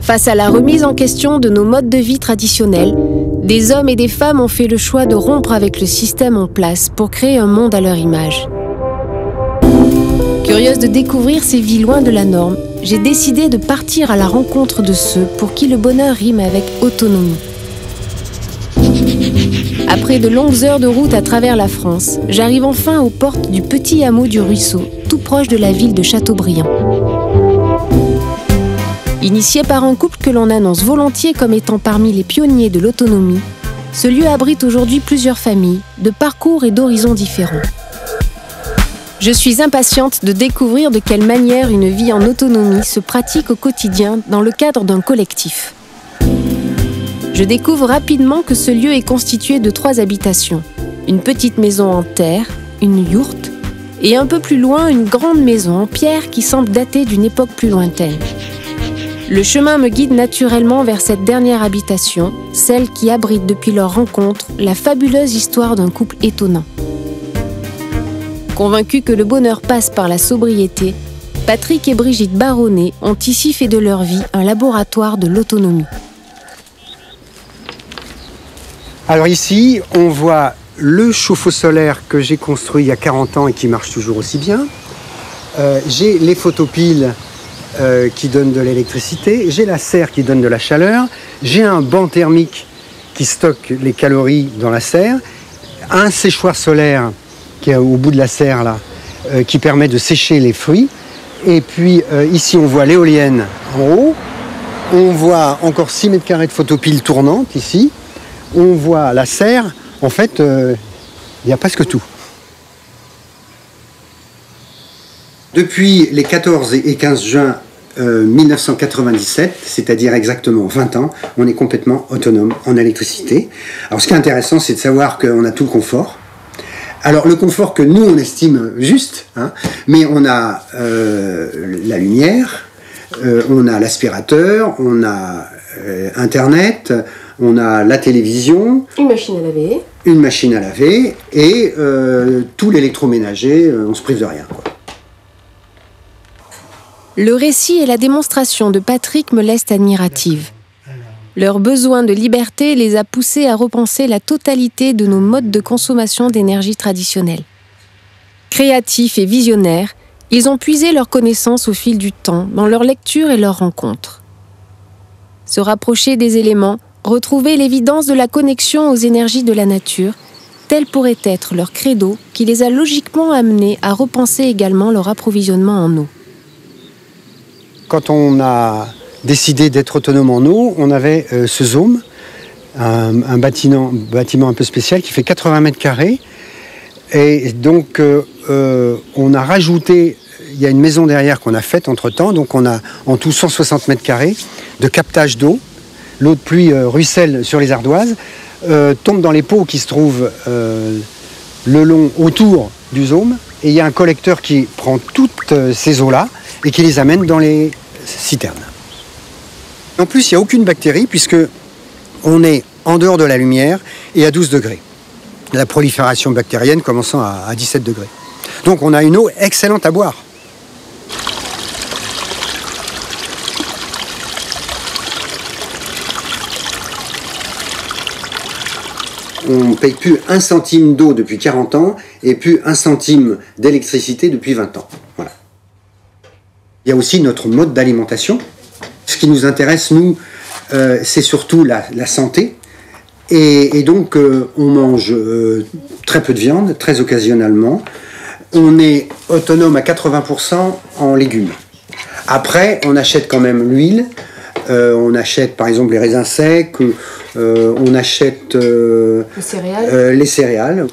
Face à la remise en question de nos modes de vie traditionnels, des hommes et des femmes ont fait le choix de rompre avec le système en place pour créer un monde à leur image. Curieuse de découvrir ces vies loin de la norme, j'ai décidé de partir à la rencontre de ceux pour qui le bonheur rime avec autonomie. Après de longues heures de route à travers la France, j'arrive enfin aux portes du petit hameau du Ruisseau, tout proche de la ville de Châteaubriand. Initié par un couple que l'on annonce volontiers comme étant parmi les pionniers de l'autonomie, ce lieu abrite aujourd'hui plusieurs familles, de parcours et d'horizons différents. Je suis impatiente de découvrir de quelle manière une vie en autonomie se pratique au quotidien dans le cadre d'un collectif. Je découvre rapidement que ce lieu est constitué de 3 habitations. Une petite maison en terre, une yourte, et un peu plus loin une grande maison en pierre qui semble dater d'une époque plus lointaine. Le chemin me guide naturellement vers cette dernière habitation, celle qui abrite depuis leur rencontre la fabuleuse histoire d'un couple étonnant. Convaincus que le bonheur passe par la sobriété, Patrick et Brigitte Baronnet ont ici fait de leur vie un laboratoire de l'autonomie. Alors ici, on voit le chauffe-eau solaire que j'ai construit il y a 40 ans et qui marche toujours aussi bien. J'ai les photopiles qui donnent de l'électricité. J'ai la serre qui donne de la chaleur. J'ai un banc thermique qui stocke les calories dans la serre. Un séchoir solaire qui est au bout de la serre là, qui permet de sécher les fruits. Et puis ici, on voit l'éolienne en haut. On voit encore 6 mètres carrés de photopiles tournantes ici. On voit la serre, en fait, il y a presque tout. Depuis les 14 et 15 juin 1997, c'est-à-dire exactement 20 ans, on est complètement autonome en électricité. Alors ce qui est intéressant, c'est de savoir qu'on a tout le confort. Alors le confort que nous, on estime juste, hein, mais on a la lumière, on a l'aspirateur, on a Internet, on a la télévision, une machine à laver, et tout l'électroménager, on se prive de rien, quoi. Le récit et la démonstration de Patrick me laissent admirative. Leur besoin de liberté les a poussés à repenser la totalité de nos modes de consommation d'énergie traditionnelle. Créatifs et visionnaires, ils ont puisé leurs connaissances au fil du temps dans leurs lectures et leurs rencontres. Se rapprocher des éléments, retrouver l'évidence de la connexion aux énergies de la nature, tel pourrait être leur credo qui les a logiquement amenés à repenser également leur approvisionnement en eau. Quand on a décidé d'être autonome en eau, on avait ce Zoom, un bâtiment un peu spécial qui fait 80 mètres carrés. Et donc on a rajouté, il y a une maison derrière qu'on a faite entre-temps, donc on a en tout 160 mètres carrés de captage d'eau. L'eau de pluie ruisselle sur les ardoises, tombe dans les pots qui se trouvent le long autour du Zoom. Et il y a un collecteur qui prend toutes ces eaux-là et qui les amène dans les citernes. En plus, il n'y a aucune bactérie puisque on est en dehors de la lumière et à 12 degrés. La prolifération bactérienne commençant à 17 degrés. Donc on a une eau excellente à boire. On ne paye plus 1 centime d'eau depuis 40 ans et plus 1 centime d'électricité depuis 20 ans. Voilà. Il y a aussi notre mode d'alimentation. Ce qui nous intéresse, nous, c'est surtout la santé. Et donc, on mange très peu de viande, très occasionnellement. On est autonome à 80% en légumes. Après, on achète quand même l'huile. On achète par exemple les raisins secs, on achète les céréales.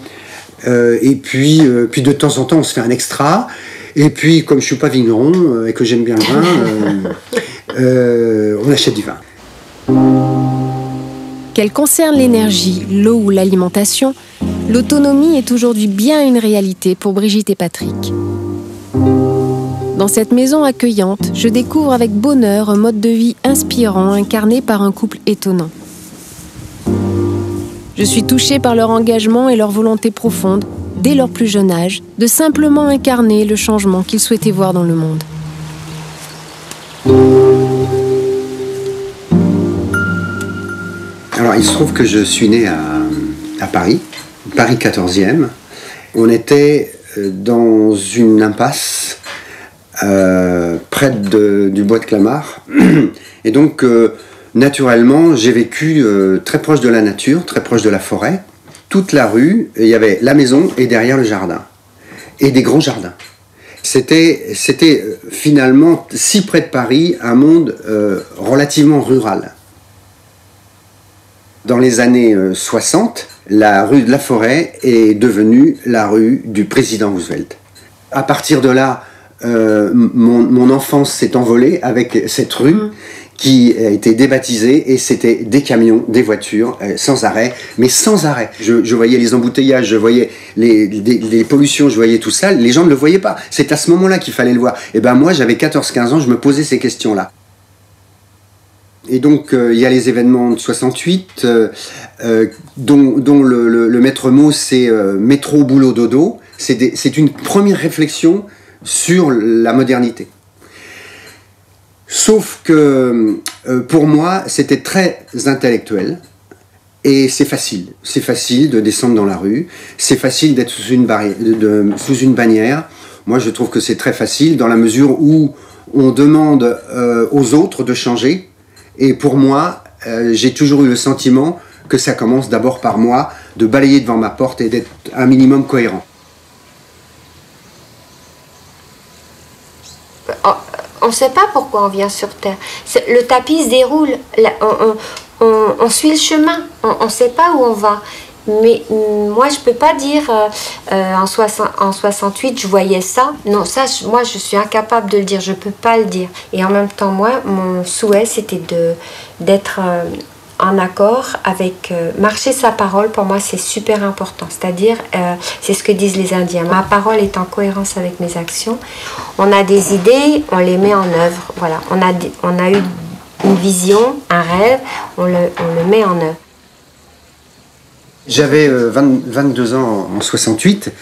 Et puis de temps en temps, on se fait un extra. Et puis, comme je ne suis pas vigneron et que j'aime bien le vin, on achète du vin. Qu'elle concerne l'énergie, l'eau ou l'alimentation, l'autonomie est aujourd'hui bien une réalité pour Brigitte et Patrick. Dans cette maison accueillante, je découvre avec bonheur un mode de vie inspirant incarné par un couple étonnant. Je suis touchée par leur engagement et leur volonté profonde, dès leur plus jeune âge, de simplement incarner le changement qu'ils souhaitaient voir dans le monde. Alors, il se trouve que je suis né à Paris, Paris 14e. On était dans une impasse près du bois de Clamart. Et donc, naturellement, j'ai vécu très proche de la nature, très proche de la forêt. Toute la rue, il y avait la maison et derrière le jardin. Et des grands jardins. C'était finalement, si près de Paris, un monde relativement rural. Dans les années 60, la rue de la Forêt est devenue la rue du président Roosevelt. À partir de là, mon enfance s'est envolée avec cette rue qui a été débaptisée, et c'était des camions, des voitures, sans arrêt, mais sans arrêt. Je voyais les embouteillages, je voyais les pollutions, je voyais tout ça, les gens ne le voyaient pas. C'est à ce moment-là qu'il fallait le voir. Et ben moi, j'avais 14-15 ans, je me posais ces questions-là. Et donc, il y a les événements de 68, dont le maître mot, c'est métro, boulot, dodo. C'est une première réflexion sur la modernité. Sauf que, pour moi, c'était très intellectuel. Et c'est facile. C'est facile de descendre dans la rue. C'est facile d'être sous une bannière. Moi, je trouve que c'est très facile dans la mesure où on demande aux autres de changer. Et pour moi, j'ai toujours eu le sentiment que ça commence d'abord par moi, de balayer devant ma porte et d'être un minimum cohérent. On ne sait pas pourquoi on vient sur Terre. Le tapis se déroule, on suit le chemin, on ne sait pas où on va. Mais moi, je ne peux pas dire en 68, je voyais ça. Non, ça, moi, je suis incapable de le dire. Je ne peux pas le dire. Et en même temps, moi, mon souhait, c'était d'être en accord avec... marcher sa parole, pour moi, c'est super important. C'est-à-dire, c'est ce que disent les Indiens. Ma parole est en cohérence avec mes actions. On a des idées, on les met en œuvre. Voilà. On a eu une vision, un rêve, on le met en œuvre. J'avais 22 ans en 68,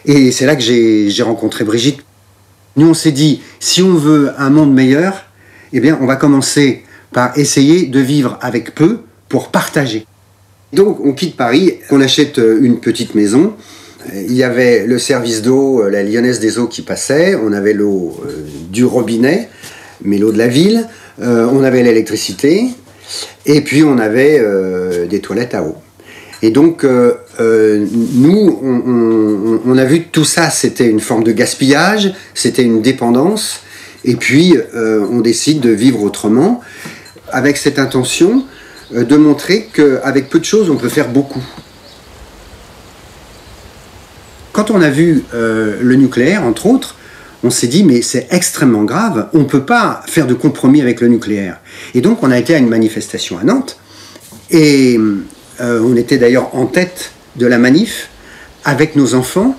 et c'est là que j'ai rencontré Brigitte. Nous, on s'est dit, si on veut un monde meilleur, eh bien, on va commencer par essayer de vivre avec peu pour partager. Donc, on quitte Paris, on achète une petite maison. Il y avait le service d'eau, la Lyonnaise des eaux qui passait, on avait l'eau du robinet, mais l'eau de la ville, on avait l'électricité, et puis on avait des toilettes à eau. Et donc, nous, on a vu que tout ça, c'était une forme de gaspillage, c'était une dépendance, et puis on décide de vivre autrement, avec cette intention de montrer qu'avec peu de choses, on peut faire beaucoup. Quand on a vu le nucléaire, entre autres, on s'est dit, mais c'est extrêmement grave, on ne peut pas faire de compromis avec le nucléaire. Et donc, on a été à une manifestation à Nantes, et... on était d'ailleurs en tête de la manif avec nos enfants.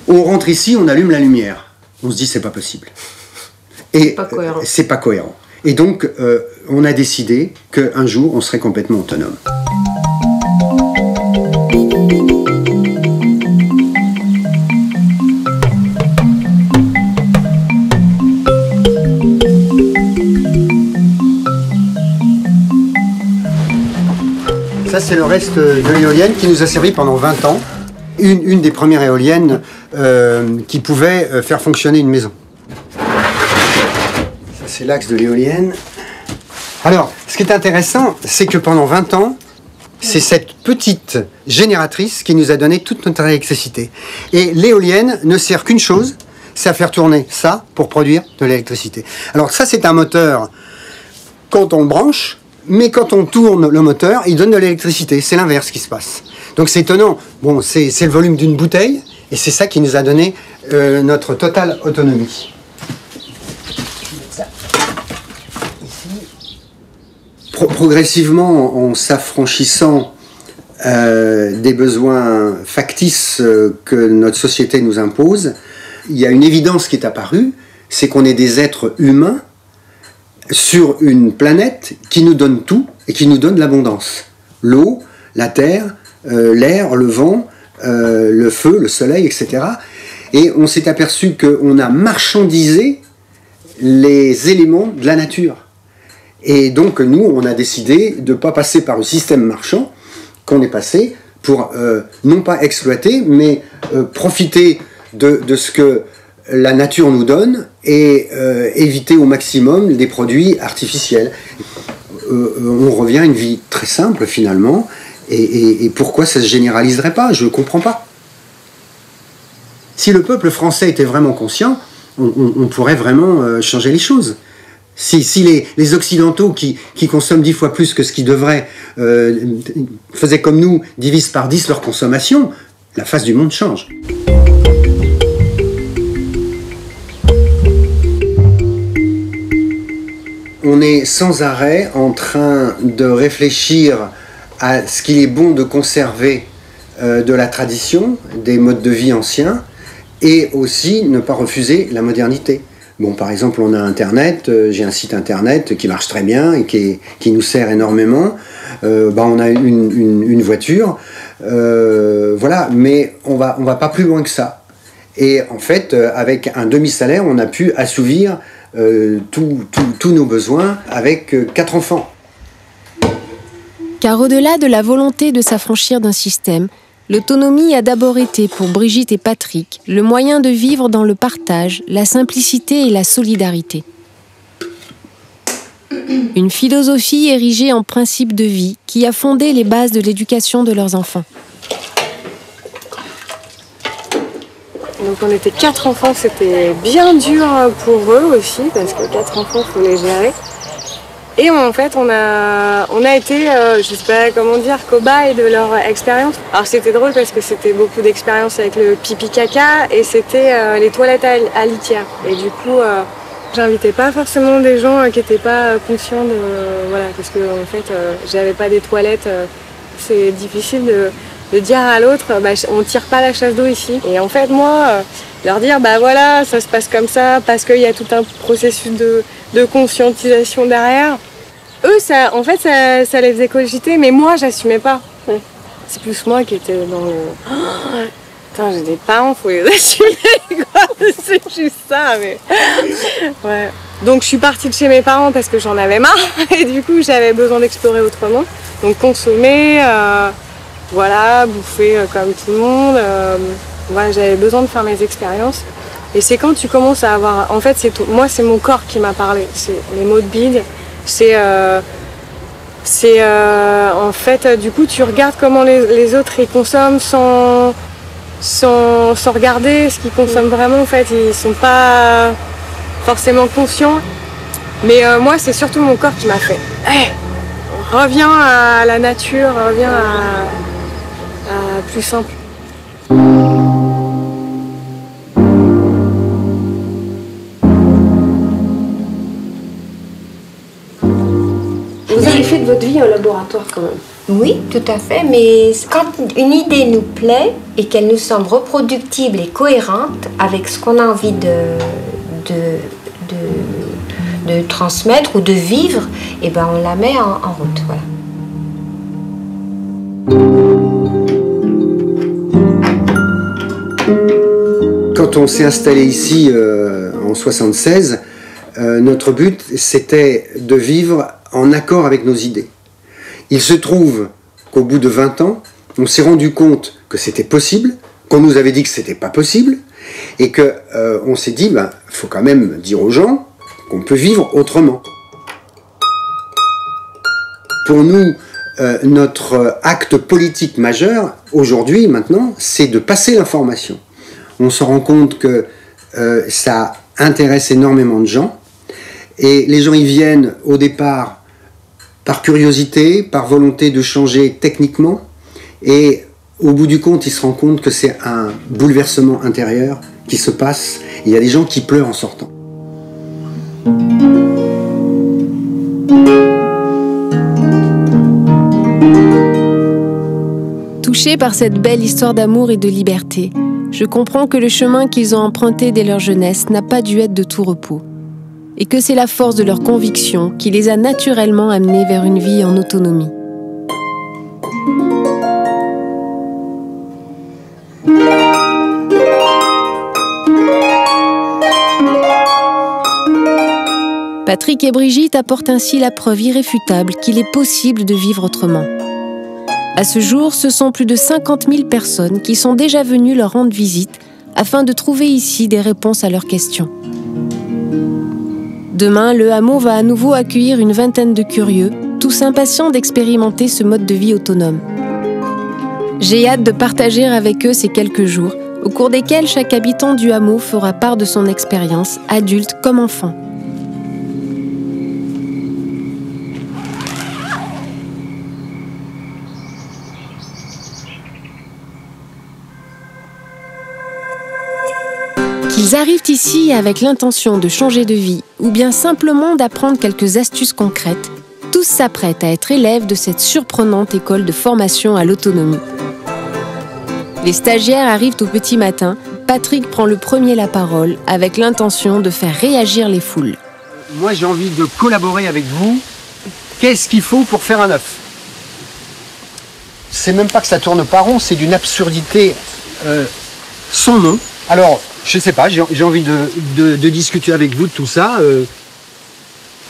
On rentre ici, on allume la lumière. On se dit, c'est pas possible. Et c'est pas cohérent. Et donc, on a décidé qu'un jour, on serait complètement autonome. Ça, c'est le reste de l'éolienne qui nous a servi pendant 20 ans. Une des premières éoliennes qui pouvait faire fonctionner une maison. Ça, c'est l'axe de l'éolienne. Alors, ce qui est intéressant, c'est que pendant 20 ans, c'est cette petite génératrice qui nous a donné toute notre électricité. Et l'éolienne ne sert qu'une chose, c'est à faire tourner ça pour produire de l'électricité. Alors ça, c'est un moteur quand on le branche, mais quand on tourne le moteur, il donne de l'électricité. C'est l'inverse qui se passe. Donc c'est étonnant. Bon, c'est le volume d'une bouteille, et c'est ça qui nous a donné notre totale autonomie. Progressivement, en s'affranchissant des besoins factices que notre société nous impose, il y a une évidence qui est apparue, c'est qu'on est des êtres humains sur une planète qui nous donne tout et qui nous donne l'abondance. L'eau, la terre, l'air, le vent, le feu, le soleil, etc. Et on s'est aperçu qu'on a marchandisé les éléments de la nature. Et donc nous, on a décidé de ne pas passer par le système marchand, qu'on est passé pour non pas exploiter, mais profiter de ce que la nature nous donne et éviter au maximum des produits artificiels. On revient à une vie très simple finalement, et pourquoi ça ne se généraliserait pas? Je ne comprends pas. Si le peuple français était vraiment conscient, on pourrait vraiment changer les choses. Si les Occidentaux qui consomment 10 fois plus que ce qu'ils devraient faisaient comme nous, divisent par 10 leur consommation, la face du monde change. On est sans arrêt en train de réfléchir à ce qu'il est bon de conserver de la tradition, des modes de vie anciens, et aussi ne pas refuser la modernité. Bon, par exemple, on a Internet, j'ai un site Internet qui marche très bien et qui nous sert énormément. On a une voiture, voilà, mais on va pas plus loin que ça. Et en fait, avec un demi-salaire, on a pu assouvir tous nos besoins avec 4 enfants. Car au-delà de la volonté de s'affranchir d'un système, l'autonomie a d'abord été, pour Brigitte et Patrick, le moyen de vivre dans le partage, la simplicité et la solidarité. Une philosophie érigée en principe de vie qui a fondé les bases de l'éducation de leurs enfants. Donc on était 4 enfants, c'était bien dur pour eux aussi, parce que 4 enfants, il faut les gérer. Et en fait, on a été, je sais pas comment dire, cobayes de leur expérience. Alors c'était drôle parce que c'était beaucoup d'expérience avec le pipi caca et c'était les toilettes à litière. Et du coup, j'invitais pas forcément des gens qui étaient pas conscients de... voilà, parce que en fait, j'avais pas des toilettes. C'est difficile de dire à l'autre, on tire pas la chasse d'eau ici. Et en fait, moi, leur dire, voilà, ça se passe comme ça, parce qu'il y a tout un processus de conscientisation derrière. Eux, ça les faisait cogiter, mais moi, j'assumais pas. C'est plus moi qui étais dans le... Putain, j'ai des parents, faut les assumer, quoi. C'est juste ça, mais... Ouais. Donc, je suis partie de chez mes parents parce que j'en avais marre, et du coup, j'avais besoin d'explorer autrement. Donc, consommer, voilà, bouffer comme tout le monde. Voilà, j'avais besoin de faire mes expériences. Et c'est quand tu commences à avoir... En fait, moi, c'est mon corps qui m'a parlé. C'est les mots de bide. En fait, du coup, tu regardes comment les autres ils consomment sans regarder ce qu'ils consomment vraiment. En fait, ils sont pas forcément conscients. Mais moi, c'est surtout mon corps qui m'a fait. Hey, reviens à la nature, reviens à plus simple. Vous avez fait de votre vie un laboratoire quand même. Oui, tout à fait, mais quand une idée nous plaît et qu'elle nous semble reproductible et cohérente avec ce qu'on a envie de transmettre ou de vivre, et ben on la met en route. Voilà. Quand on s'est installé ici en 1976, notre but c'était de vivre en accord avec nos idées. Il se trouve qu'au bout de 20 ans, on s'est rendu compte que c'était possible, qu'on nous avait dit que c'était pas possible, et que on s'est dit, faut quand même dire aux gens qu'on peut vivre autrement. Pour nous, notre acte politique majeur, aujourd'hui, maintenant, c'est de passer l'information. On se rend compte que ça intéresse énormément de gens, et les gens y viennent au départ par curiosité, par volonté de changer techniquement, et au bout du compte, ils se rendent compte que c'est un bouleversement intérieur qui se passe. Il y a des gens qui pleurent en sortant. Touchés par cette belle histoire d'amour et de liberté, je comprends que le chemin qu'ils ont emprunté dès leur jeunesse n'a pas dû être de tout repos, et que c'est la force de leur conviction qui les a naturellement amenés vers une vie en autonomie. Patrick et Brigitte apportent ainsi la preuve irréfutable qu'il est possible de vivre autrement. À ce jour, ce sont plus de 50 000 personnes qui sont déjà venues leur rendre visite afin de trouver ici des réponses à leurs questions. Demain, le hameau va à nouveau accueillir une vingtaine de curieux, tous impatients d'expérimenter ce mode de vie autonome. J'ai hâte de partager avec eux ces quelques jours, au cours desquels chaque habitant du hameau fera part de son expérience, adulte comme enfant. Qu'ils arrivent ici avec l'intention de changer de vie ou bien simplement d'apprendre quelques astuces concrètes, tous s'apprêtent à être élèves de cette surprenante école de formation à l'autonomie. Les stagiaires arrivent au petit matin. Patrick prend le premier la parole avec l'intention de faire réagir les foules. Moi, j'ai envie de collaborer avec vous. Qu'est-ce qu'il faut pour faire un œuf? C'est même pas que ça tourne pas rond, c'est d'une absurdité sans nom. Alors, je sais pas, j'ai envie de discuter avec vous de tout ça.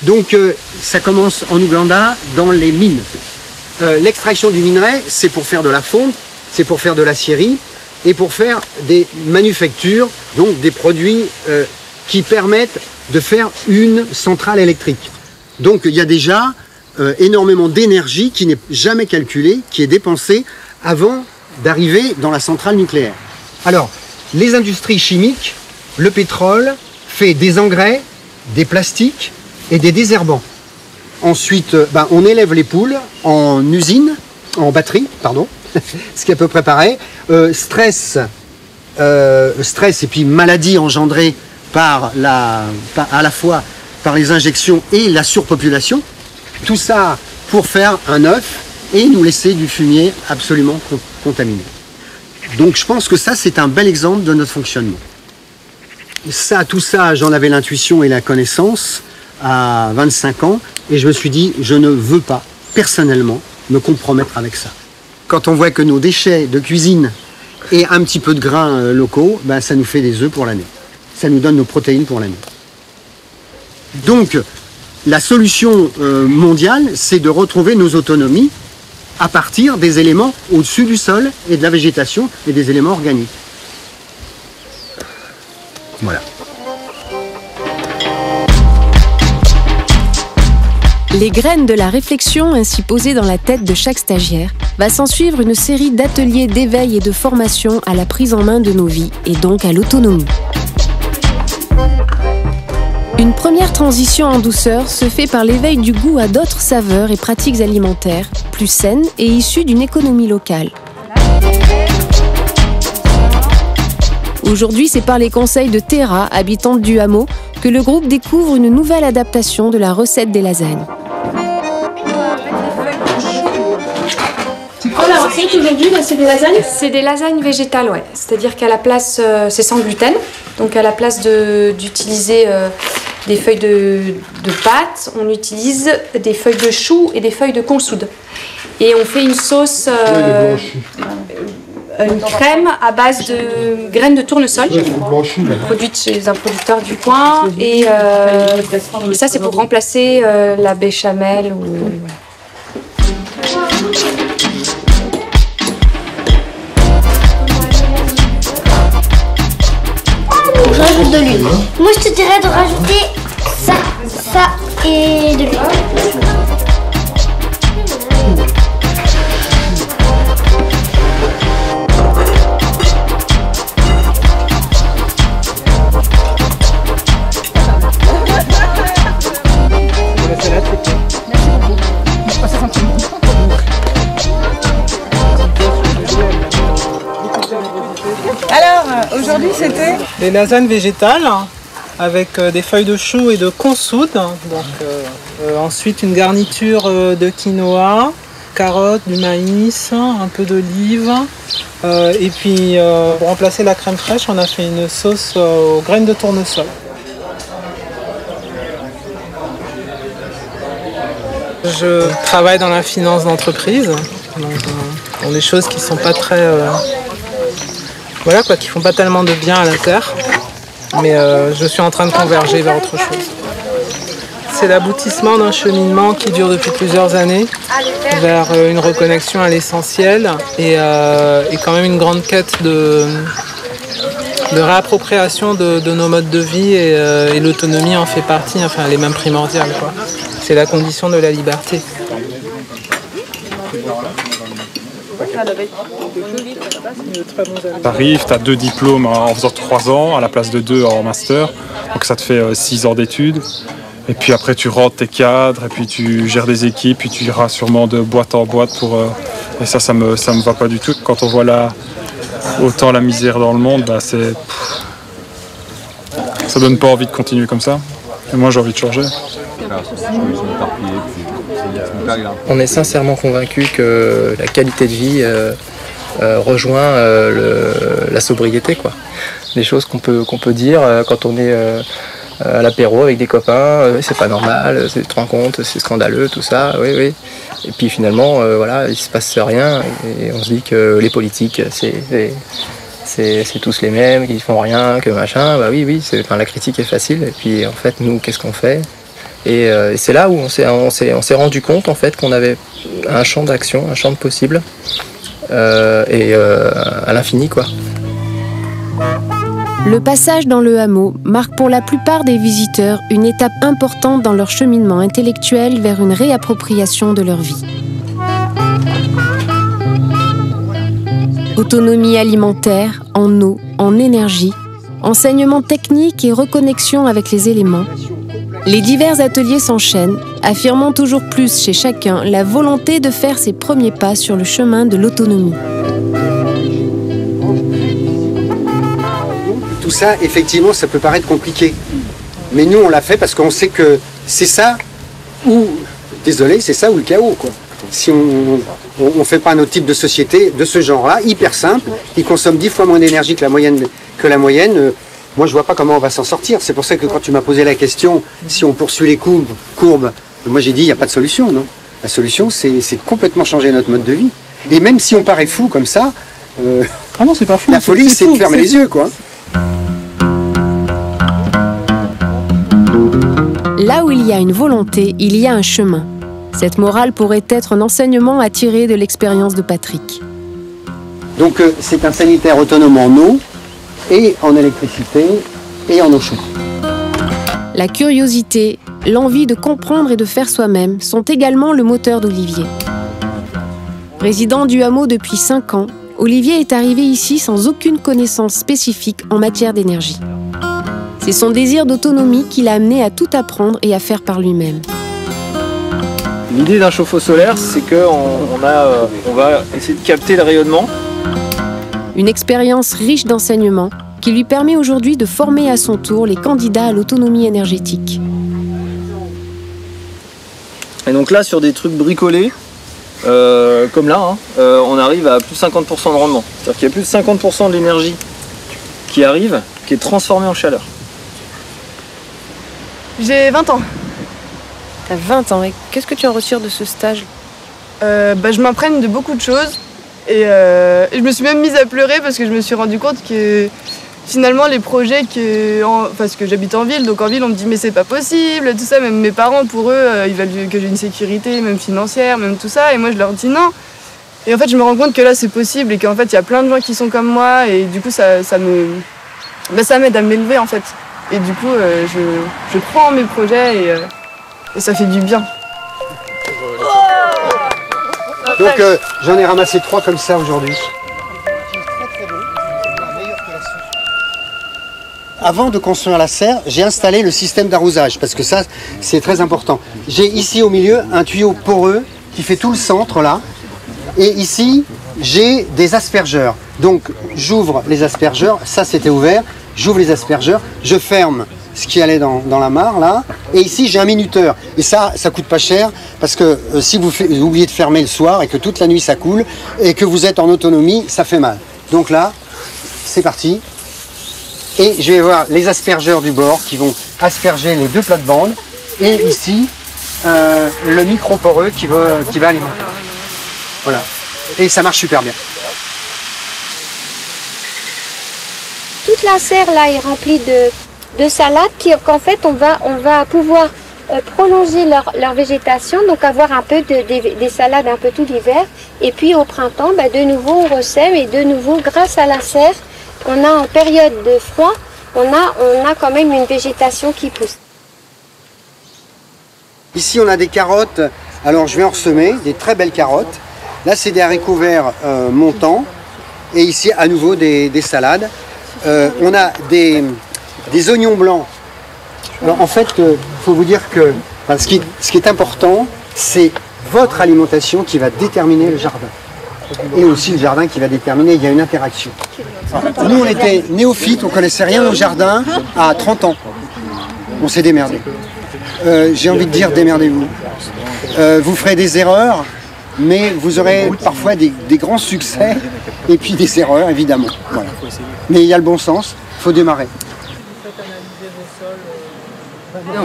Donc, ça commence en Ouganda, dans les mines. L'extraction du minerai, c'est pour faire de la fonte, c'est pour faire de l'acierie et pour faire des manufactures, donc des produits qui permettent de faire une centrale électrique. Donc, il y a déjà énormément d'énergie qui n'est jamais calculée, qui est dépensée avant d'arriver dans la centrale nucléaire. Alors, les industries chimiques, le pétrole fait des engrais, des plastiques et des désherbants. Ensuite, on élève les poules en usine, en batterie, pardon, ce qui est à peu près pareil. Stress et puis maladie engendrée par à la fois par les injections et la surpopulation. Tout ça pour faire un œuf et nous laisser du fumier absolument contaminé. Donc je pense que ça, c'est un bel exemple de notre fonctionnement. Tout ça, j'en avais l'intuition et la connaissance à 25 ans, et je me suis dit, je ne veux pas, personnellement, me compromettre avec ça. Quand on voit que nos déchets de cuisine et un petit peu de grains locaux, ça nous fait des œufs pour l'année. Ça nous donne nos protéines pour l'année. Donc, la solution mondiale, c'est de retrouver nos autonomies à partir des éléments au-dessus du sol et de la végétation et des éléments organiques. Voilà. Les graines de la réflexion ainsi posées dans la tête de chaque stagiaire va s'ensuivre une série d'ateliers d'éveil et de formation à la prise en main de nos vies et donc à l'autonomie. Une première transition en douceur se fait par l'éveil du goût à d'autres saveurs et pratiques alimentaires, plus saines et issues d'une économie locale. Aujourd'hui, c'est par les conseils de Terra, habitante du hameau, que le groupe découvre une nouvelle adaptation de la recette des lasagnes. C'est quoi la recette aujourd'hui? C'est des lasagnes? C'est des lasagnes végétales, ouais. C'est-à-dire qu'à la place, c'est sans gluten, donc à la place d'utiliser des feuilles de pâte, on utilise des feuilles de chou et des feuilles de consoude. Et on fait une sauce, une crème à base de graines de tournesol, produite chez un producteur du coin. Et ça, c'est pour remplacer la béchamel. Je rajoute de l'huile. Moi, je te dirais de rajouter ça et de l'huile. Alors, aujourd'hui, c'était des lasagnes végétales avec des feuilles de chou et de consoude. Donc, ensuite, une garniture de quinoa, carottes, du maïs, un peu d'olive. Et puis, pour remplacer la crème fraîche, on a fait une sauce aux graines de tournesol. Je travaille dans la finance d'entreprise, dans des choses qui ne sont pas très... voilà quoi, qui font pas tellement de bien à la terre. Mais je suis en train de converger vers autre chose. c'est l'aboutissement d'un cheminement qui dure depuis plusieurs années vers une reconnexion à l'essentiel et quand même une grande quête de réappropriation de nos modes de vie et l'autonomie en fait partie, enfin elle est même primordiale, quoi. C'est la condition de la liberté. T'arrives, t'as 2 diplômes en faisant 3 ans à la place de 2 en master, donc ça te fait 6 ans d'études. Et puis après tu rentres tes cadres, et puis tu gères des équipes, puis tu iras sûrement de boîte en boîte pour... et ça me va pas du tout. Quand on voit autant la misère dans le monde, bah ça donne pas envie de continuer comme ça. Et moi j'ai envie de changer. On est sincèrement convaincu que la qualité de vie rejoint la sobriété, quoi. Des choses qu'on peut dire quand on est à l'apéro avec des copains, c'est pas normal, tu te rends compte, c'est scandaleux, tout ça, oui. Et puis finalement, voilà, il se passe rien et on se dit que les politiques, c'est tous les mêmes, qu'ils font rien, que machin. Bah oui, la critique est facile. Et puis en fait, nous, qu'est-ce qu'on fait ? Et c'est là où on s'est rendu compte en fait qu'on avait un champ d'action, un champ de possible, à l'infini, quoi. Le passage dans le hameau marque pour la plupart des visiteurs une étape importante dans leur cheminement intellectuel vers une réappropriation de leur vie. Autonomie alimentaire, en eau, en énergie, enseignement technique et reconnexion avec les éléments. Les divers ateliers s'enchaînent, affirmant toujours plus chez chacun la volonté de faire ses premiers pas sur le chemin de l'autonomie. Tout ça, effectivement, ça peut paraître compliqué. Mais nous, on l'a fait parce qu'on sait que c'est ça ou, désolé, c'est ça ou le chaos, quoi. Si on ne fait pas un autre type de société de ce genre-là, hyper simple, qui consomme 10 fois moins d'énergie que la moyenne, moi je vois pas comment on va s'en sortir. C'est pour ça que quand tu m'as posé la question, si on poursuit les courbes, moi j'ai dit il n'y a pas de solution, non. La solution, c'est complètement changer notre mode de vie. Et même si on paraît fou comme ça, ah non, c'est pas fou. La folie, c'est de fermer les yeux, quoi. Là où il y a une volonté, il y a un chemin. Cette morale pourrait être un enseignement à tirer de l'expérience de Patrick. Donc c'est un sanitaire autonome en eau, et en électricité, et en eau chaude. La curiosité, l'envie de comprendre et de faire soi-même sont également le moteur d'Olivier. Résident du hameau depuis 5 ans, Olivier est arrivé ici sans aucune connaissance spécifique en matière d'énergie. C'est son désir d'autonomie qui l'a amené à tout apprendre et à faire par lui-même. L'idée d'un chauffe-eau solaire, c'est qu'on va essayer de capter le rayonnement. Une expérience riche d'enseignements qui lui permet aujourd'hui de former à son tour les candidats à l'autonomie énergétique. Et donc là, sur des trucs bricolés, comme là, on arrive à plus de 50% de rendement. C'est-à-dire qu'il y a plus de 50% de l'énergie qui arrive, qui est transformée en chaleur. J'ai 20 ans. T'as 20 ans, et qu'est-ce que tu en retires de ce stage ? Je m'imprègne de beaucoup de choses et je me suis même mise à pleurer parce que je me suis rendu compte que finalement les projets parce que j'habite en ville, donc en ville on me dit mais c'est pas possible, tout ça, même mes parents pour eux ils veulent que j'ai une sécurité, même financière, même tout ça, et moi je leur dis non. Et en fait je me rends compte que là c'est possible et qu'en fait il y a plein de gens qui sont comme moi et du coup ça m'aide à m'élever en fait. Et du coup je prends mes projets et ça fait du bien. Donc j'en ai ramassé 3 comme ça aujourd'hui. Avant de construire la serre, j'ai installé le système d'arrosage parce que ça c'est très important. J'ai ici au milieu un tuyau poreux qui fait tout le centre là. Et ici j'ai des aspergeurs. Donc j'ouvre les aspergeurs, ça c'était ouvert, j'ouvre les aspergeurs, je ferme ce qui allait dans la mare là, et ici j'ai un minuteur, et ça coûte pas cher, parce que si vous oubliez de fermer le soir, et que toute la nuit ça coule, et que vous êtes en autonomie, ça fait mal. Donc là, c'est parti, et je vais voir les aspergeurs du bord, qui vont asperger les 2 plates-bandes, et ici, le micro poreux qui va alimenter. Voilà, et ça marche super bien. Toute la serre là est remplie de salade qu'en fait on va pouvoir prolonger leur végétation, donc avoir un peu des salades un peu tout l'hiver. Et puis au printemps, de nouveau on ressème et de nouveau grâce à la serre, on a en période de froid, on a quand même une végétation qui pousse. Ici on a des carottes, alors je vais en ressemer, des très belles carottes. Là c'est des haricots verts montants et ici à nouveau des salades. On a des oignons blancs. Alors, en fait, il faut vous dire que ce qui est important, c'est votre alimentation qui va déterminer le jardin. Et aussi le jardin qui va déterminer, il y a une interaction. Nous, on était néophytes, on ne connaissait rien au jardin à 30 ans. On s'est démerdé. J'ai envie de dire, démerdez-vous. Vous ferez des erreurs, mais vous aurez parfois des grands succès et puis des erreurs, évidemment. Voilà. Mais il y a le bon sens, il faut démarrer.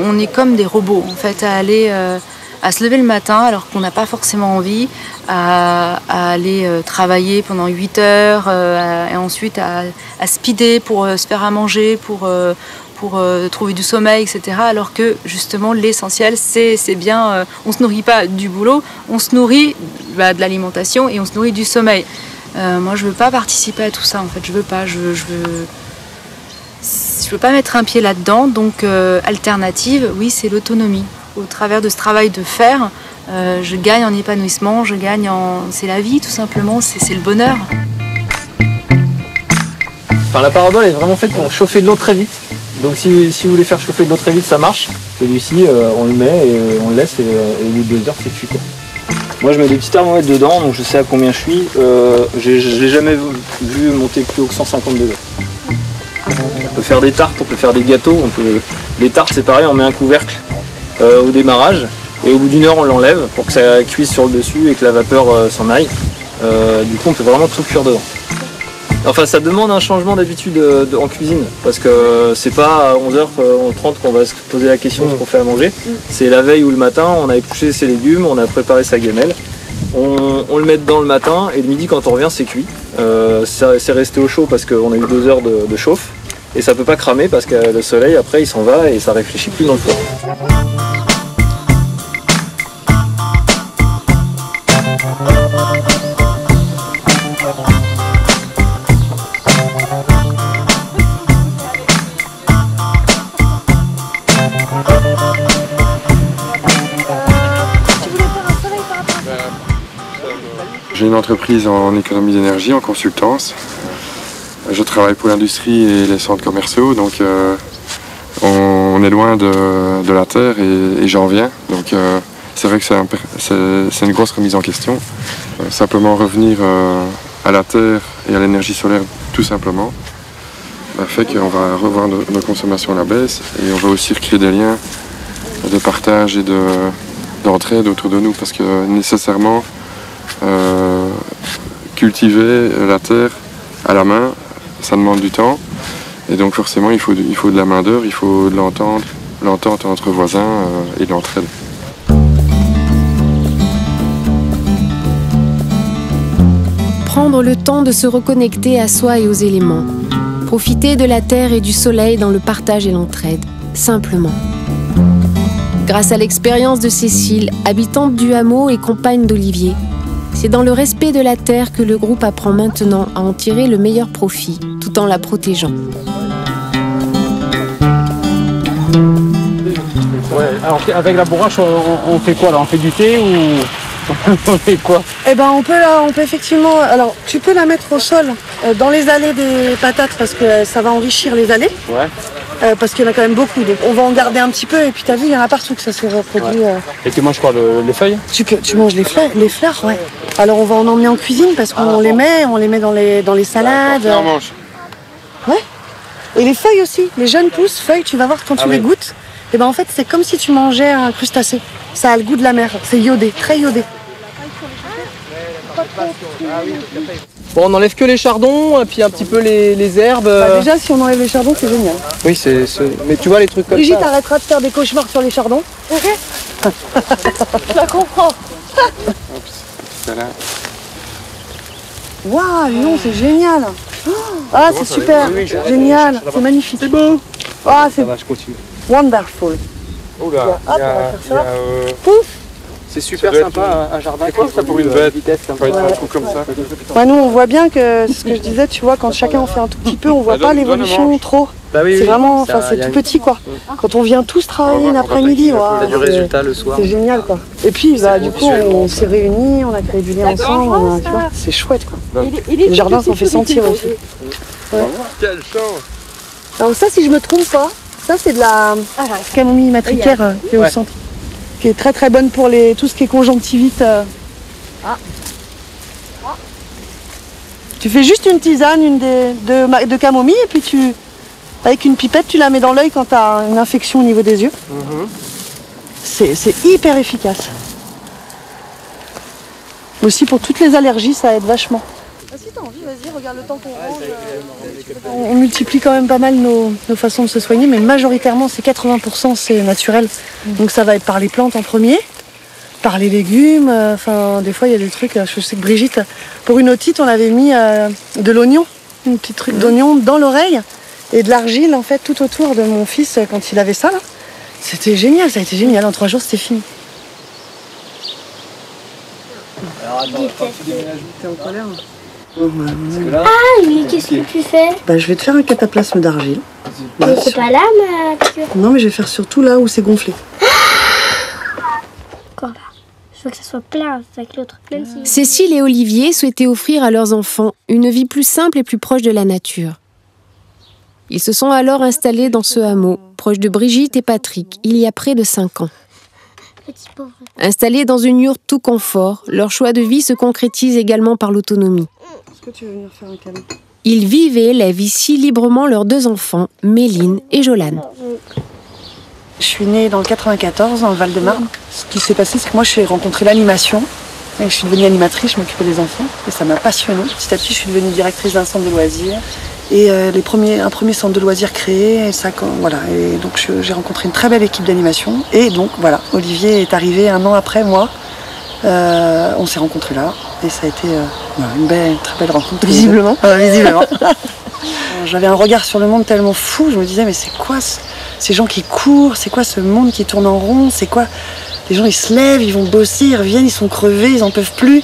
On est comme des robots, en fait, à se lever le matin alors qu'on n'a pas forcément envie, à aller travailler pendant 8 heures, et ensuite à speeder pour se faire à manger, pour trouver du sommeil, etc. Alors que justement l'essentiel c'est bien, on ne se nourrit pas du boulot, on se nourrit de l'alimentation et on se nourrit du sommeil. Moi je veux pas participer à tout ça en fait, je veux pas mettre un pied là-dedans, donc alternative, oui c'est l'autonomie. Au travers de ce travail de fer, je gagne en épanouissement, c'est la vie tout simplement, c'est le bonheur. Enfin, la parabole est vraiment faite pour chauffer de l'eau très vite. Donc si vous voulez faire chauffer de l'eau très vite, ça marche. Celui-ci, on le met et on le laisse et au bout de 2 heures, c'est cuit, quoi. Moi, je mets des petits thermomètres dedans, donc je sais à combien je suis. Je l'ai jamais vu monter plus haut que 150 degrés. On peut faire des tartes, on peut faire des gâteaux. Les tartes, c'est pareil, on met un couvercle au démarrage et au bout d'1 heure, on l'enlève pour que ça cuise sur le dessus et que la vapeur s'en aille. Du coup, on peut vraiment tout cuire dedans. Enfin, ça demande un changement d'habitude en cuisine, parce que c'est pas à 11h30 qu'on va se poser la question de ce qu'on fait à manger. C'est la veille ou le matin, on a épluché ses légumes, on a préparé sa gamelle, on le met dedans le matin et le midi quand on revient c'est cuit. C'est resté au chaud parce qu'on a eu 2 heures de chauffe et ça peut pas cramer parce que le soleil après il s'en va et ça réfléchit plus dans le four. J'ai une entreprise en économie d'énergie, en consultance. Je travaille pour l'industrie et les centres commerciaux, donc on est loin de la terre et j'en viens. Donc c'est vrai que c'est une grosse remise en question. Simplement revenir à la terre et à l'énergie solaire tout simplement fait qu'on va revoir nos consommations à la baisse et on va aussi recréer des liens de partage et d'entraide autour de nous parce que nécessairement cultiver la terre à la main, ça demande du temps et donc forcément il faut de la main d'œuvre, il faut de l'entente entre voisins et de l'entraide. Prendre le temps de se reconnecter à soi et aux éléments. Profiter de la terre et du soleil dans le partage et l'entraide, simplement. Grâce à l'expérience de Cécile, habitante du hameau et compagne d'Olivier, c'est dans le respect de la terre que le groupe apprend maintenant à en tirer le meilleur profit, tout en la protégeant. Ouais, alors avec la bourrache, on fait quoi là? On fait du thé ou on fait quoi? Eh ben on peut effectivement, alors tu peux la mettre au sol dans les allées des patates parce que ça va enrichir les allées. Ouais. Parce qu'il y en a quand même beaucoup, donc on va en garder un petit peu et puis t'as vu il y en a partout que ça se reproduit. Ouais. Et tu manges quoi, les feuilles? Tu manges les fleurs, ouais. Alors on va en emmener en cuisine parce qu'on les met dans les salades. On mange. Ouais. Et les feuilles aussi, les jeunes pousses, feuilles, tu vas voir quand tu les goûtes. Et ben en fait c'est comme si tu mangeais un crustacé. Ça a le goût de la mer, c'est iodé, très iodé. Bon, on enlève que les chardons et puis un petit peu les herbes. Déjà si on enlève les chardons c'est génial. Oui, mais tu vois les trucs comme Brigitte ça. Brigitte arrêtera de faire des cauchemars sur les chardons. Je la comprends. Waouh, non, c'est génial. Ah, c'est super, génial, c'est magnifique. C'est beau. Ah, c'est je continue. Wonderful. Oula, on va faire ça. Pouf. C'est super sympa, un jardin. C'est quoi ça pour une bête? Un trou comme ça. Ouais, nous on voit bien que c'est ce que je disais, tu vois, quand chacun en fait un tout petit peu, on voit pas l'évolution trop. Bah oui, c'est vraiment, ça, c'est tout petit quoi. Quand on vient tous travailler l'après-midi, t'as du résultat le soir. C'est génial quoi. Et puis bah, du coup on s'est réunis, on a créé du lien ensemble, tu vois, c'est chouette quoi. Le jardin s'en fait sentir aussi. Ouais. Quelle chance! Alors ça, si je me trompe pas, ça c'est de la camomille matricaire qui est au centre, qui est très très bonne pour tout ce qui est conjonctivite. Tu fais juste une tisane, de camomille, et puis avec une pipette, tu la mets dans l'œil quand tu as une infection au niveau des yeux. C'est hyper efficace. Aussi pour toutes les allergies, ça aide vachement. Si t'as envie, vas-y, regarde le temps qu'on range. On multiplie quand même pas mal nos façons de se soigner, mais majoritairement, c'est 80% c'est naturel. Donc ça va être par les plantes en premier, par les légumes. Enfin, des fois, il y a des trucs. Je sais que Brigitte, pour une otite, on avait mis de l'oignon, un petit truc d'oignon dans l'oreille et de l'argile en fait tout autour de mon fils quand il avait ça. C'était génial, ça a été génial. En 3 jours, c'était fini. Alors attends, T'es en colère? Ah, mais qu'est-ce que tu fais? Bah, je vais te faire un cataplasme d'argile. Mais c'est pas là, ma... Non, mais je vais faire surtout là où c'est gonflé. Encore là. Je veux que ça soit plein avec l'autre. Cécile et Olivier souhaitaient offrir à leurs enfants une vie plus simple et plus proche de la nature. Ils se sont alors installés dans ce hameau, proche de Brigitte et Patrick, il y a près de 5 ans. Installés dans une yourte tout confort, leur choix de vie se concrétise également par l'autonomie. Est-ce que tu veux venir faire un câlin? Ils vivaient la vie si librement leurs 2 enfants, Méline et Jolane. Je suis née dans le 94, dans le Val-de-Marne. Ce qui s'est passé, c'est que moi, j'ai rencontré l'animation. Et je suis devenue animatrice, je m'occupais des enfants. Et ça m'a passionnée. Petit à petit, je suis devenue directrice d'un centre de loisirs. Et un premier centre de loisirs créé. Et, ça, voilà. Et donc, j'ai rencontré une très belle équipe d'animation. Et donc, voilà, Olivier est arrivé 1 an après moi. On s'est rencontrés là. Et ça a été une très belle rencontre. Visiblement. Visiblement. J'avais un regard sur le monde tellement fou. Je me disais, mais c'est quoi ces gens qui courent? C'est quoi ce monde qui tourne en rond? C'est quoi? Les gens, ils se lèvent, ils vont bosser, ils reviennent, ils sont crevés, ils en peuvent plus.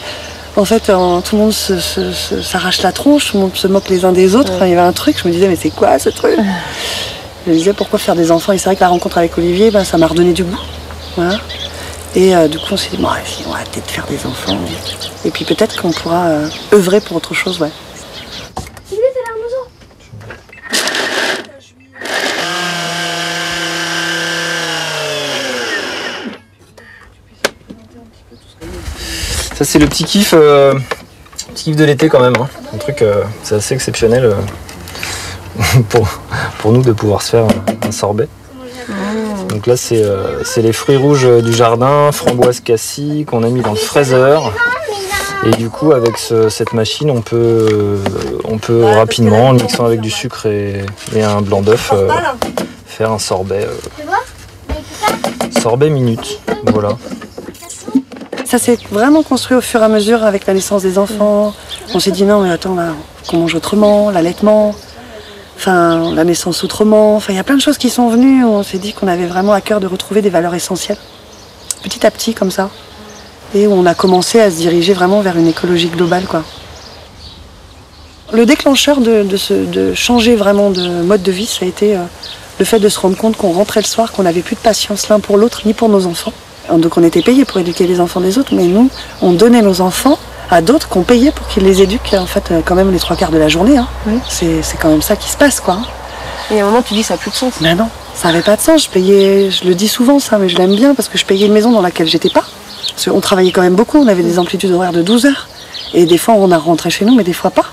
En fait, tout le monde s'arrache la tronche, tout le monde se moque les uns des autres. Enfin, il y avait un truc, je me disais, mais c'est quoi ce truc? Je me disais, pourquoi faire des enfants? Et c'est vrai que la rencontre avec Olivier, ça m'a redonné du goût. Voilà. Et du coup, on s'est dit, bon, on va peut-être faire des enfants. Et puis peut-être qu'on pourra œuvrer pour autre chose, ouais. Ça c'est le petit kiff de l'été quand même. Hein. Un truc, c'est assez exceptionnel pour nous de pouvoir se faire un sorbet. Donc là c'est les fruits rouges du jardin, framboise cassis qu'on a mis dans le fraiseur. Et du coup avec cette machine on peut rapidement, en le mixant avec du sucre et un blanc d'œuf, faire un sorbet. Sorbet minute, voilà. Ça s'est vraiment construit au fur et à mesure avec la naissance des enfants. On s'est dit non mais attends là, qu'on mange autrement, l'allaitement, enfin la naissance autrement. Enfin il y a plein de choses qui sont venues. On s'est dit qu'on avait vraiment à cœur de retrouver des valeurs essentielles, petit à petit comme ça. Et on a commencé à se diriger vraiment vers une écologie globale quoi. Le déclencheur de changer vraiment de mode de vie, ça a été le fait de se rendre compte qu'on rentrait le soir, qu'on n'avait plus de patience l'un pour l'autre ni pour nos enfants. Donc on était payé pour éduquer les enfants des autres, mais nous, on donnait nos enfants à d'autres qu'on payait pour qu'ils les éduquent, en fait, quand même les 3/4 de la journée. Hein. Oui. C'est quand même ça qui se passe, quoi. Et à un moment, tu dis ça n'a plus de sens. Mais non, ça n'avait pas de sens. Je le dis souvent ça, mais je l'aime bien parce que je payais une maison dans laquelle j'étais pas. Parce qu'on travaillait quand même beaucoup, on avait des amplitudes horaires de 12 heures. Et des fois, on a rentré chez nous, mais des fois pas.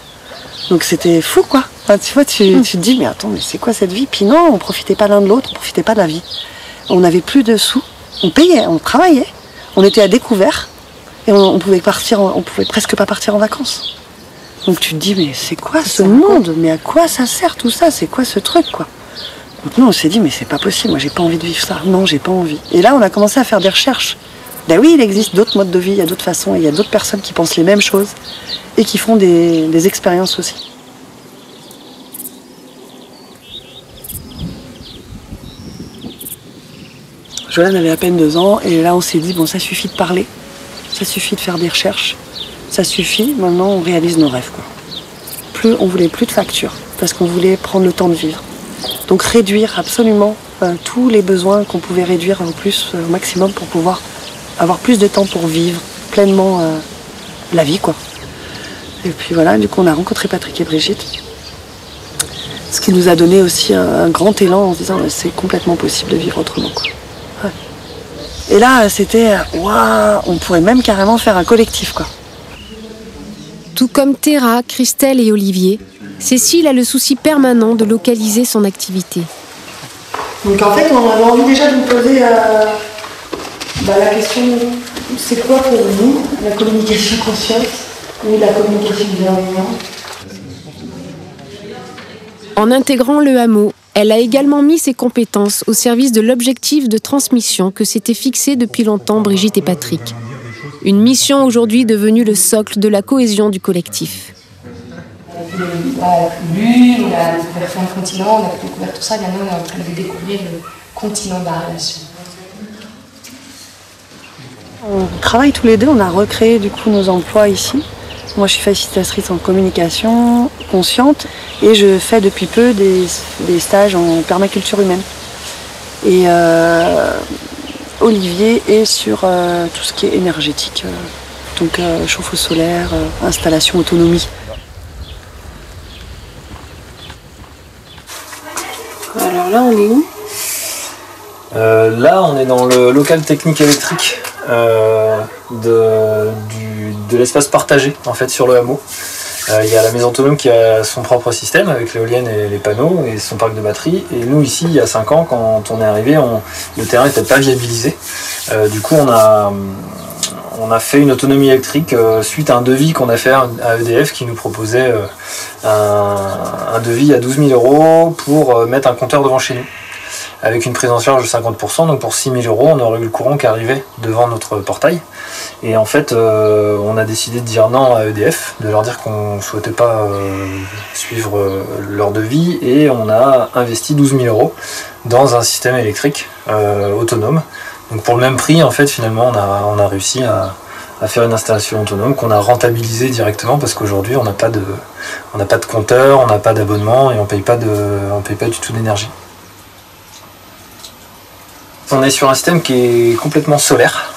Donc c'était fou, quoi. Enfin, tu vois, tu te dis, mais attends, mais c'est quoi cette vie? Puis non, on profitait pas l'un de l'autre, on profitait pas de la vie. On n'avait plus de sous. On payait, on travaillait, on était à découvert et on pouvait presque pas partir en vacances. Donc tu te dis mais c'est quoi ce monde? Mais à quoi ça sert tout ça? C'est quoi ce truc quoi? Donc nous on s'est dit mais c'est pas possible, moi j'ai pas envie de vivre ça. Non, j'ai pas envie. Et là on a commencé à faire des recherches. Ben oui, il existe d'autres modes de vie, il y a d'autres façons, il y a d'autres personnes qui pensent les mêmes choses et qui font des expériences aussi. Jolan avait à peine 2 ans et là on s'est dit bon ça suffit de parler, ça suffit de faire des recherches, ça suffit, maintenant on réalise nos rêves quoi. On voulait plus de factures parce qu'on voulait prendre le temps de vivre. Donc réduire absolument tous les besoins qu'on pouvait réduire au maximum pour pouvoir avoir plus de temps pour vivre pleinement la vie quoi. Et puis voilà, du coup on a rencontré Patrick et Brigitte. Ce qui nous a donné aussi un grand élan en se disant c'est complètement possible de vivre autrement quoi. Ouais. Et là c'était waouh, on pourrait même carrément faire un collectif quoi. Tout comme Théra, Christelle et Olivier, Cécile a le souci permanent de localiser son activité. Donc en fait on avait envie déjà de nous poser la question c'est quoi pour nous la communication consciente ou la communication bienveillante. En intégrant le hameau, elle a également mis ses compétences au service de l'objectif de transmission que s'étaient fixé depuis longtemps Brigitte et Patrick. Une mission aujourd'hui devenue le socle de la cohésion du collectif. La tribu, on a découvert plein de continents, on a découvert tout ça, maintenant on est en train de découvrir le continent de la relation. On travaille tous les deux, on a recréé du coup nos emplois ici. Moi je suis facilitatrice en communication consciente et je fais depuis peu des stages en permaculture humaine. Et Olivier est sur tout ce qui est énergétique, donc chauffe-eau solaire, installation autonomie. Alors là on est où ? Là on est dans le local technique électrique de l'espace partagé en fait sur le hameau. Il y a la maison autonome qui a son propre système avec l'éolienne et les panneaux et son parc de batterie. Et nous ici, il y a 5 ans, quand on est arrivé, le terrain n'était pas viabilisé. Du coup, on a fait une autonomie électrique suite à un devis qu'on a fait à EDF qui nous proposait un devis à 12 000 € pour mettre un compteur devant chez nous. Avec une prise en charge de 50%, donc pour 6 000 €, on aurait eu le courant qui arrivait devant notre portail. Et en fait, on a décidé de dire non à EDF, de leur dire qu'on ne souhaitait pas suivre leur devis, et on a investi 12 000 € dans un système électrique autonome. Donc pour le même prix, en fait, finalement, on a réussi à faire une installation autonome qu'on a rentabilisée directement, parce qu'aujourd'hui, on n'a pas de compteur, on n'a pas d'abonnement, et on paye pas du tout d'énergie. On est sur un système qui est complètement solaire.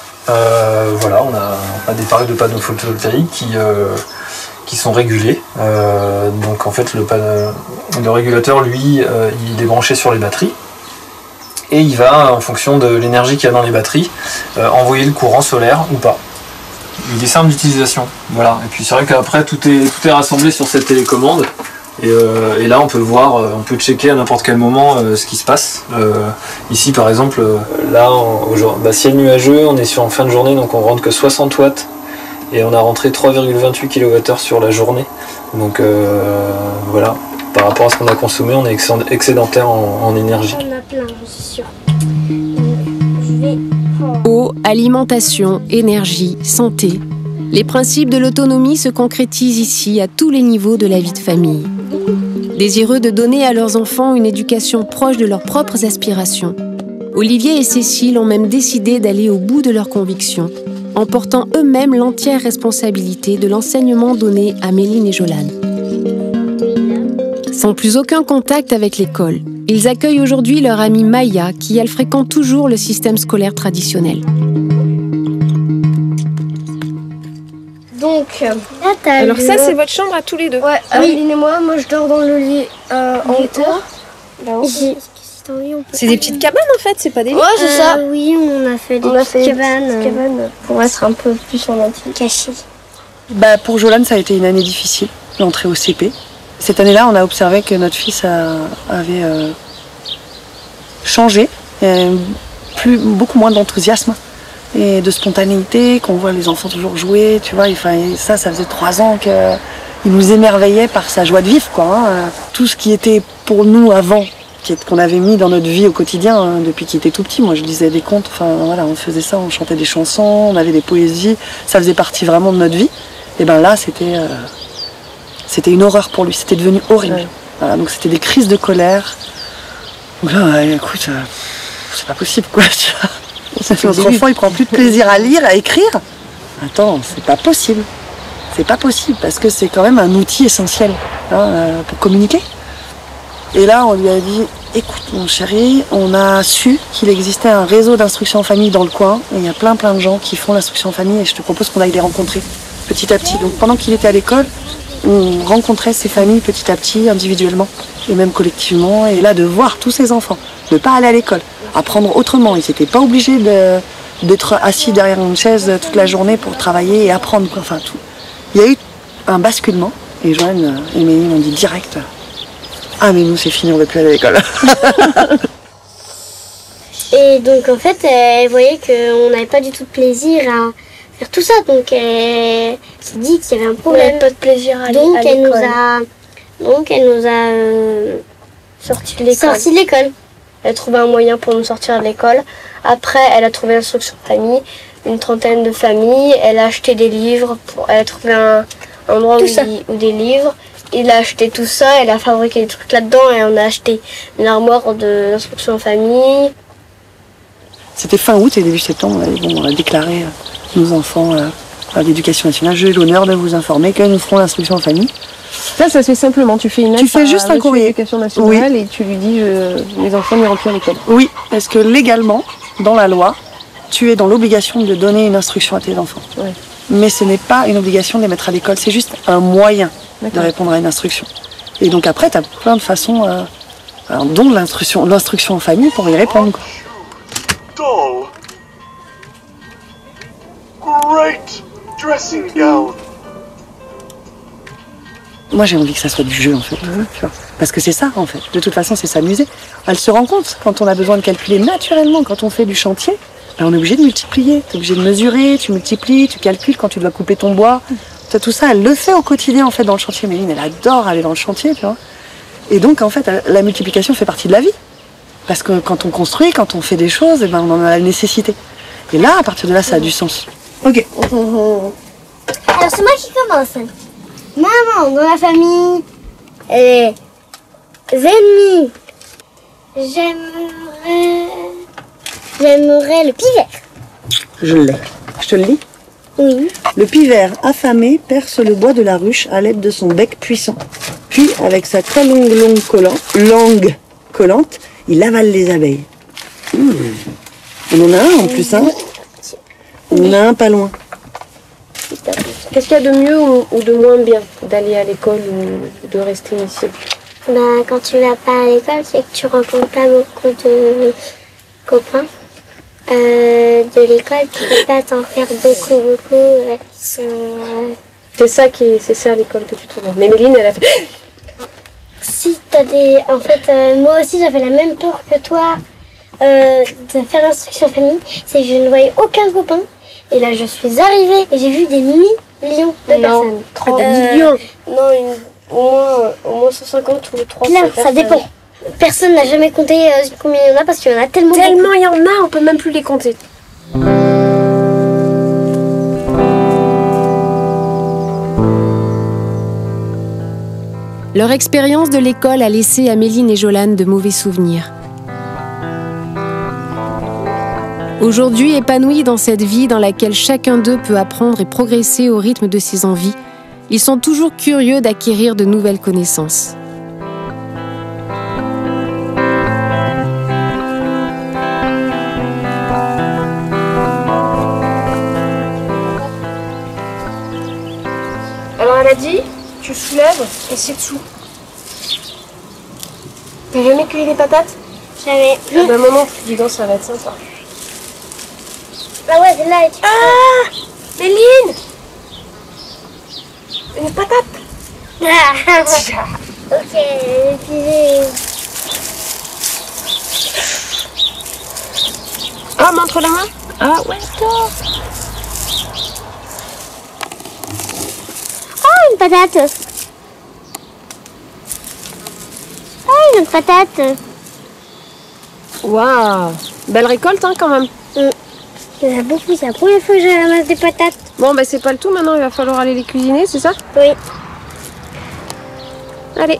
Voilà, on a des parcs de panneaux photovoltaïques qui sont régulés. Donc en fait, le régulateur, lui, il est branché sur les batteries. Et il va, en fonction de l'énergie qu'il y a dans les batteries, envoyer le courant solaire ou pas. Il est simple d'utilisation. Voilà. Et puis c'est vrai qu'après, tout est rassemblé sur cette télécommande. Et là on peut voir, on peut checker à n'importe quel moment ce qui se passe. Ici par exemple, là ciel nuageux, on est en fin de journée, donc on rentre que 60 watts et on a rentré 3,28 kWh sur la journée. Donc voilà, par rapport à ce qu'on a consommé, on est excédentaire en énergie. On a plein, c'est sûr. Eau, alimentation, énergie, santé. Les principes de l'autonomie se concrétisent ici à tous les niveaux de la vie de famille. Désireux de donner à leurs enfants une éducation proche de leurs propres aspirations, Olivier et Cécile ont même décidé d'aller au bout de leurs convictions, en portant eux-mêmes l'entière responsabilité de l'enseignement donné à Méline et Jolan. Sans plus aucun contact avec l'école, ils accueillent aujourd'hui leur amie Maya, qui elle fréquente toujours le système scolaire traditionnel. Donc, alors ça c'est votre chambre à tous les deux. Ouais, Améline et moi je dors dans le lit en hauteur. C'est des petites cabanes en fait, c'est pas des lits. Ouais, c'est ça. Oui, on a fait des petites cabanes pour être un peu plus en intime. Caché. Pour Jolan, ça a été une année difficile, l'entrée au CP. Cette année-là, on a observé que notre fils avait changé, beaucoup moins d'enthousiasme et de spontanéité, qu'on voit les enfants toujours jouer, tu vois. Ça faisait 3 ans qu'il nous émerveillait par sa joie de vivre, quoi. Hein. Tout ce qui était pour nous avant, qu'on avait mis dans notre vie au quotidien, depuis qu'il était tout petit. Moi, je lisais des contes, voilà, on faisait ça, on chantait des chansons, on avait des poésies, ça faisait partie vraiment de notre vie. Et là, c'était une horreur pour lui, c'était devenu horrible. Ouais. Voilà, donc c'était des crises de colère. Donc là, écoute, c'est pas possible, quoi, tu vois. Notre enfant, il prend plus de plaisir à lire, à écrire. Attends, c'est pas possible. C'est pas possible parce que c'est quand même un outil essentiel pour communiquer. Et là, on lui a dit, écoute mon chéri, on a su qu'il existait un réseau d'instruction en famille dans le coin. Et il y a plein de gens qui font l'instruction en famille et je te propose qu'on aille les rencontrer petit à petit. Donc pendant qu'il était à l'école, on rencontrait ces familles petit à petit, individuellement et même collectivement. Et là, de voir tous ces enfants, ne pas aller à l'école, apprendre autrement. Ils n'étaient pas obligés d'être assis derrière une chaise toute la journée pour travailler et apprendre, quoi. Enfin, tout. Il y a eu un basculement et Joanne et Mélie m'ont dit direct, ah mais nous c'est fini, on ne veut plus aller à l'école. Et donc en fait, elle voyait qu'on n'avait pas du tout de plaisir à faire tout ça, donc elle s'est dit qu'il y avait un problème. On n'avait pas de plaisir à aller à l'école. Donc elle nous a sorti de l'école. Elle a trouvé un moyen pour nous sortir de l'école. Après, elle a trouvé l'instruction famille, une trentaine de familles. Elle a acheté des livres, elle a trouvé un endroit où des livres. Il a acheté tout ça, elle a fabriqué des trucs là-dedans et on a acheté une armoire de l'instruction en famille. C'était fin août et début septembre, on a déclaré nos enfants à l'éducation nationale. J'ai l'honneur de vous informer que nous ferons l'instruction en famille. Ça se fait simplement. Tu fais une lettre fais juste un courrier. L'éducation nationale et tu lui dis les enfants n'iront plus à l'école. Oui, parce que légalement, dans la loi, tu es dans l'obligation de donner une instruction à tes enfants. Ouais. Mais ce n'est pas une obligation de les mettre à l'école, c'est juste un moyen de répondre à une instruction. Et donc après, tu as plein de façons, dont l'instruction en famille pour y répondre. Doll. Great dressing gown. Moi j'ai envie que ça soit du jeu en fait, tu vois. Parce que c'est ça en fait, de toute façon c'est s'amuser. Elle se rend compte quand on a besoin de calculer naturellement, quand on fait du chantier, on est obligé de multiplier, tu es obligé de mesurer, tu multiplies, tu calcules quand tu dois couper ton bois. Tout ça, elle le fait au quotidien en fait dans le chantier. Méline, elle adore aller dans le chantier, tu vois. Et donc en fait, la multiplication fait partie de la vie. Parce que quand on construit, quand on fait des choses, on en a la nécessité. Et là, à partir de là, ça a du sens. Ok. Alors c'est moi qui commence. Maman, dans la famille, les ennemis. J'aimerais le pivert. Je l'ai. Je te le lis ? Oui. Le pivert, affamé, perce le bois de la ruche à l'aide de son bec puissant. Puis, avec sa très langue collante, il avale les abeilles. On en a un en plus, hein ? On en a un pas loin. Qu'est-ce qu'il y a de mieux ou de moins bien d'aller à l'école ou de rester ici ? Quand tu vas pas à l'école, c'est que tu rencontres pas beaucoup de copains. De l'école, tu peux pas t'en faire beaucoup. C'est ça à l'école que tu trouves. Mais Méline, elle a fait... Si t'as des... En fait, moi aussi j'avais la même peur que toi de faire l'instruction famille. C'est que je ne voyais aucun copain. Et là je suis arrivée et j'ai vu des millions de personnes. 30 millions. Non, au moins 150 ou 300 Là, personnes. ça dépend. Personne n'a jamais compté combien il y en a parce qu'il y en a tellement beaucoup. Tellement il y en a, on peut même plus les compter. Leur expérience de l'école a laissé à Méline et Jolane de mauvais souvenirs. Aujourd'hui épanouis dans cette vie dans laquelle chacun d'eux peut apprendre et progresser au rythme de ses envies, ils sont toujours curieux d'acquérir de nouvelles connaissances. Alors elle a dit, tu soulèves et c'est dessous. T'as jamais cueilli des patates? Jamais. Maman, dis donc, ça va être sympa. Ah ouais, c'est là et tu... Ah, Méline, une patate. Ok, Ah, montre la main. Ah ouais, top. Oh, une patate. Oh, une autre patate. Waouh, belle récolte hein, quand même. Il y en a beaucoup, c'est la première fois que je ramasse des patates. Bon, bah c'est pas le tout maintenant, il va falloir aller les cuisiner, c'est ça? Oui. Allez.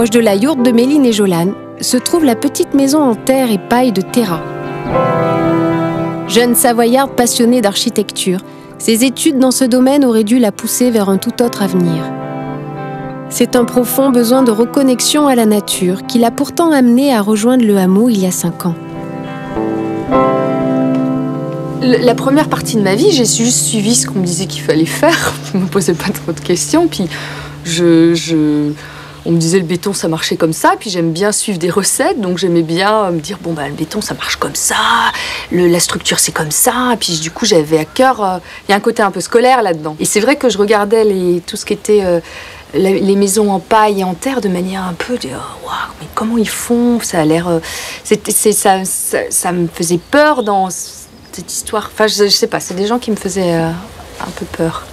Proche de la yourte de Méline et Jolane, se trouve la petite maison en terre et paille de Terra. Jeune savoyarde passionnée d'architecture, ses études dans ce domaine auraient dû la pousser vers un tout autre avenir. C'est un profond besoin de reconnexion à la nature qui l'a pourtant amenée à rejoindre le hameau il y a 5 ans. La première partie de ma vie, j'ai juste suivi ce qu'on me disait qu'il fallait faire. Je ne me posais pas trop de questions. Puis on me disait le béton, ça marchait comme ça. Puis j'aime bien suivre des recettes. Donc j'aimais bien me dire, le béton, ça marche comme ça. La structure, c'est comme ça. Et puis du coup, j'avais à cœur... Il y a un côté un peu scolaire là-dedans. Et c'est vrai que je regardais tout ce qui était... les maisons en paille et en terre de manière un peu de waouh, mais comment ils font, ça a l'air ça me faisait peur dans cette histoire. Enfin, je sais pas, c'est des gens qui me faisaient un peu peur.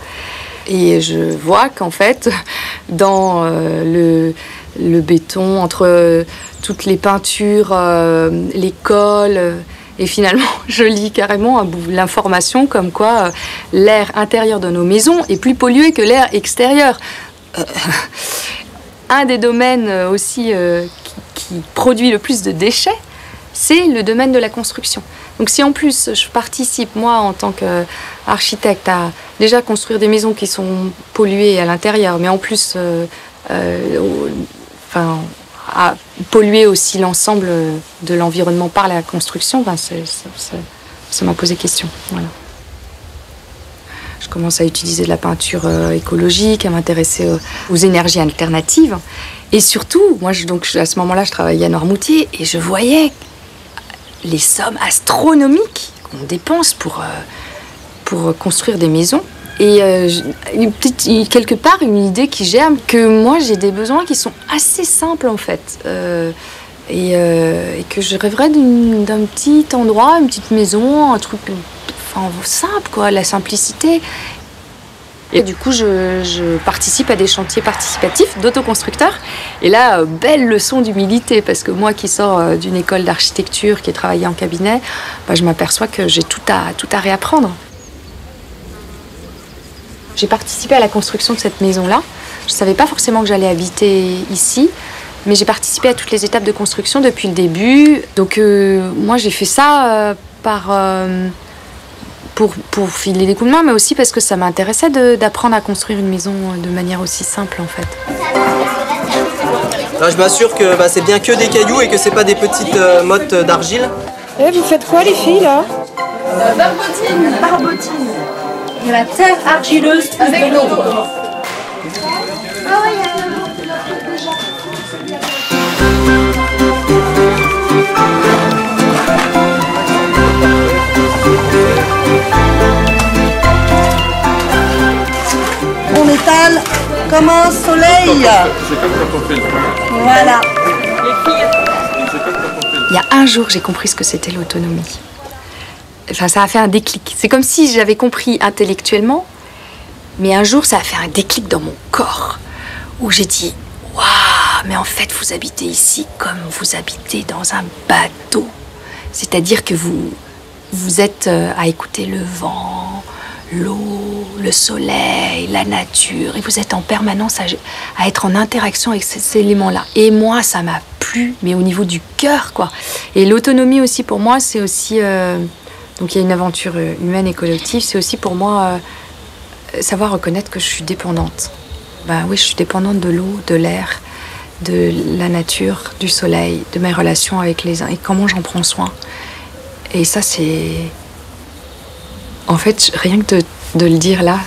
Et je vois qu'en fait, dans le béton, entre toutes les peintures, les cols, et finalement, je lis carrément l'information comme quoi l'air intérieur de nos maisons est plus pollué que l'air extérieur. Un des domaines aussi qui produit le plus de déchets, c'est le domaine de la construction. Donc si en plus je participe, moi, en tant qu'architecte, à déjà construire des maisons qui sont polluées à l'intérieur, mais en plus à polluer aussi l'ensemble de l'environnement par la construction, ça m'a posé question. Voilà. Je commence à utiliser de la peinture écologique, à m'intéresser aux énergies alternatives. Et surtout, moi, à ce moment-là, je travaillais à Noirmoutier et je voyais les sommes astronomiques qu'on dépense pour construire des maisons. Et quelque part, une idée qui germe que moi, j'ai des besoins qui sont assez simples, en fait. Et que je rêverais d'un petit endroit, une petite maison, un truc... simple, quoi, la simplicité. Et du coup, je participe à des chantiers participatifs d'autoconstructeurs. Et là, belle leçon d'humilité, parce que moi qui sors d'une école d'architecture, qui ai travaillé en cabinet, je m'aperçois que j'ai tout à réapprendre. J'ai participé à la construction de cette maison-là. Je ne savais pas forcément que j'allais habiter ici, mais j'ai participé à toutes les étapes de construction depuis le début. Donc moi, j'ai fait ça pour filer des coups de main, mais aussi parce que ça m'intéressait d'apprendre à construire une maison de manière aussi simple, en fait. Là, je m'assure que c'est bien que des cailloux et que c'est pas des petites mottes d'argile. Vous faites quoi, les filles, là? Barbotine. De la terre argileuse avec l'eau. On étale comme un soleil. C'est comme quand on fait le pain. Voilà. Il y a un jour, j'ai compris ce que c'était l'autonomie. Enfin, ça a fait un déclic. C'est comme si j'avais compris intellectuellement, mais un jour, ça a fait un déclic dans mon corps, où j'ai dit « Waouh, mais en fait, vous habitez ici comme vous habitez dans un bateau. » C'est-à-dire que vous êtes à écouter le vent, l'eau, le soleil, la nature, et vous êtes en permanence à être en interaction avec ces éléments-là. Et moi, ça m'a plu, mais au niveau du cœur, quoi. Et l'autonomie aussi, pour moi, c'est aussi... donc il y a une aventure humaine et collective, c'est aussi pour moi savoir reconnaître que je suis dépendante. Oui, je suis dépendante de l'eau, de l'air, de la nature, du soleil, de mes relations avec les uns, et comment j'en prends soin. Et ça, c'est... En fait, rien que de le dire là,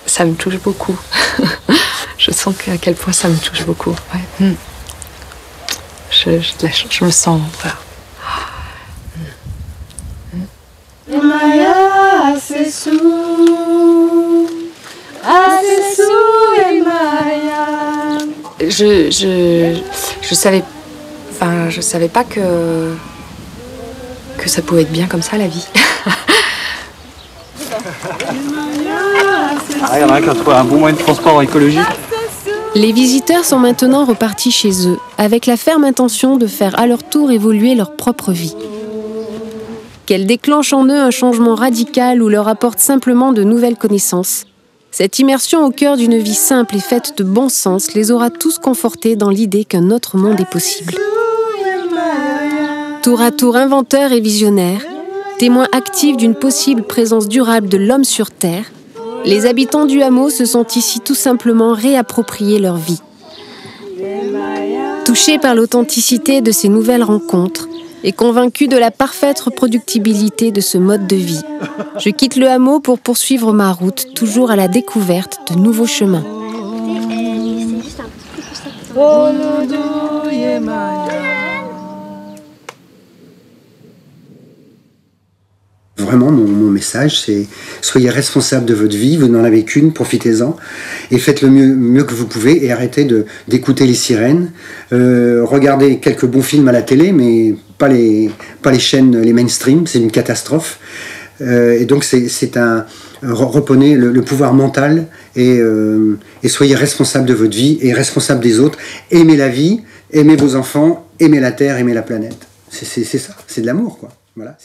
ça me touche beaucoup. Je sens à quel point ça me touche beaucoup. Ouais. Je me sens... Voilà. Maya, assez sous, et Maya. Je savais pas que ça pouvait être bien comme ça, la vie. Il y en a un qui a trouvé un bon moyen de transport écologique. Les visiteurs sont maintenant repartis chez eux, avec la ferme intention de faire à leur tour évoluer leur propre vie. Qu'elle déclenche en eux un changement radical ou leur apporte simplement de nouvelles connaissances, Cette immersion au cœur d'une vie simple et faite de bon sens les aura tous confortés dans l'idée qu'un autre monde est possible. Tour à tour inventeurs et visionnaires, témoins actifs d'une possible présence durable de l'homme sur Terre, les habitants du hameau se sont ici tout simplement réappropriés leur vie. Touchés par l'authenticité de ces nouvelles rencontres et convaincus de la parfaite reproductibilité de ce mode de vie, je quitte le hameau pour poursuivre ma route, toujours à la découverte de nouveaux chemins. Vraiment, mon message, c'est soyez responsables de votre vie, vous n'en avez qu'une, profitez-en, et faites le mieux que vous pouvez, et arrêtez d'écouter les sirènes. Regardez quelques bons films à la télé, mais pas les chaînes, les mainstream, c'est une catastrophe. Et donc, reprenez le pouvoir mental, et soyez responsables de votre vie, et responsables des autres. Aimez la vie, aimez vos enfants, aimez la terre, aimez la planète. C'est ça, c'est de l'amour, quoi. Voilà.